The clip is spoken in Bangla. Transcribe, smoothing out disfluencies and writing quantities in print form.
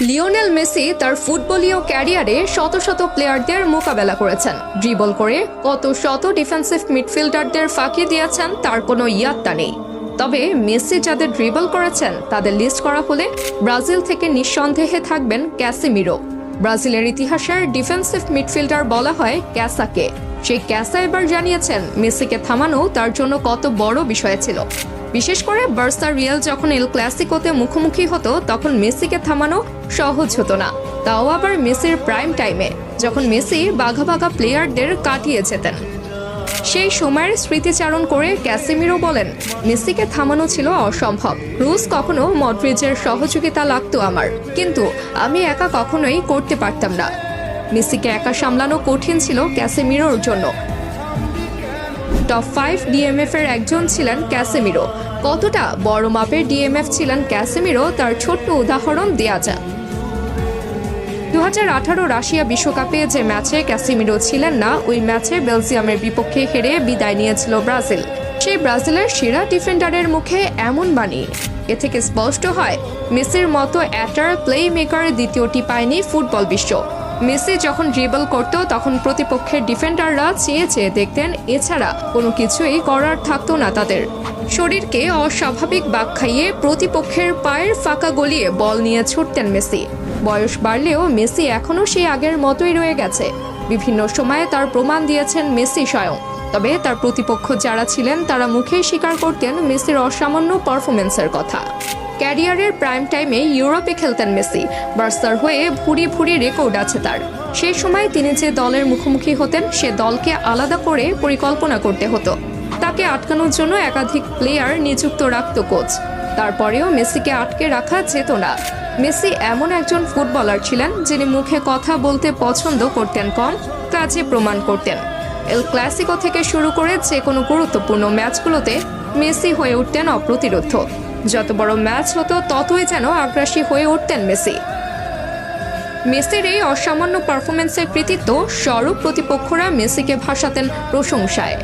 লিওনেল মেসি তার ফুটবলীয় ক্যারিয়ারে শত শত প্লেয়ারদের মোকাবেলা করেছেন, ড্রিবল করে কত শত ডিফেন্সিভ মিডফিল্ডারদের ফাঁকি দিয়েছেন তার কোনো ইয়াত্তা নেই। তবে মেসি যাদের ড্রিবল করেছেন তাদের লিস্ট করা হলে ব্রাজিল থেকে নিঃসন্দেহে থাকবেন ক্যাসেমিরো। ব্রাজিলের ইতিহাসের ডিফেন্সিভ মিডফিল্ডার বলা হয় ক্যাসাকে। সেই ক্যাসা এবার জানিয়েছেন মেসিকে থামানো তার জন্য কত বড় বিষয় ছিল। বিশেষ করে বার্সা রিয়াল যখন এল ক্লাসিকোতে মুখোমুখি হতো তখন মেসিকে থামানো সহজ হতো না, তাও আবার মেসির প্রাইম টাইমে, যখন মেসি বাঘা বাঘা প্লেয়ারদের কাটিয়ে যেতেন। সেই সময়ের স্মৃতিচারণ করে ক্যাসেমিরো বলেন, মেসিকে থামানো ছিল অসম্ভব। ক্রুজ কখনো মডরিচের সহযোগিতা লাগতো আমার, কিন্তু আমি একা কখনোই করতে পারতাম না। মেসিকে একা সামলানো কঠিন ছিল ক্যাসেমিরোর জন্য। টপ 5 ডিএমএফ এর একজন ছিলেন ক্যাসেমিরো। কতটা বড় মাপের ডিএমএফ ছিলেন ক্যাসেমিরো তার ছোট্ট উদাহরণ দেয়া যায়। 2018 রাশিয়া বিশ্বকাপে যে ম্যাচে ক্যাসেমিরো ছিলেন না, ওই ম্যাচে বেলজিয়ামের বিপক্ষে হেরে বিদায় নিয়েছিল ব্রাজিল। সেই ব্রাজিলের সেরা ডিফেন্ডারের মুখে এমন বাণী। এ থেকে স্পষ্ট হয় মেসির মতো অ্যাটার প্লে মেকার দ্বিতীয়টি পায়নি ফুটবল বিশ্ব। মেসি যখন ড্রিবল করত তখন প্রতিপক্ষের ডিফেন্ডাররা চেয়ে চেয়ে দেখতেন, এছাড়া কোনো কিছুই করার থাকতো না তাদের। শরীরকে অস্বাভাবিক বাঁক খাইয়ে প্রতিপক্ষের পায়ের ফাঁকা গলিয়ে বল নিয়ে ছুটতেন মেসি। বয়স বাড়লেও মেসি এখনও সেই আগের মতোই রয়ে গেছে। বিভিন্ন সময়ে তার প্রমাণ দিয়েছেন মেসি স্বয়ং। তবে তার প্রতিপক্ষ যারা ছিলেন তারা মুখেই স্বীকার করতেন মেসির অসামান্য পারফরমেন্সের কথা। ক্যারিয়ারের প্রাইম টাইমে ইউরোপে খেলতেন মেসি। বার্সার হয়ে ভুরি ভুরি রেকর্ড আছে তার। সেই সময় তিনি যে দলের মুখোমুখি হতেন সে দলকে আলাদা করে পরিকল্পনা করতে হতো। তাকে আটকানোর জন্য একাধিক প্লেয়ার নিযুক্ত রাখত কোচ। তারপরেও মেসিকে আটকে রাখা যেত না। মেসি এমন একজন ফুটবলার ছিলেন যিনি মুখে কথা বলতে পছন্দ করতেন কম, কাজে প্রমাণ করতেন। এল ক্লাসিকো থেকে শুরু করে যে কোনো গুরুত্বপূর্ণ ম্যাচগুলোতে মেসি হয়ে উঠতেন অপ্রতিরোধ্য। যত বড় ম্যাচ হতো ততই যেন আগ্রাসী হয়ে উঠতেন মেসি। মেসির এই অসামান্য পারফরমেন্সের কৃতিত্ব স্বরূপ প্রতিপক্ষরা মেসিকে ভাসাতেন প্রশংসায়।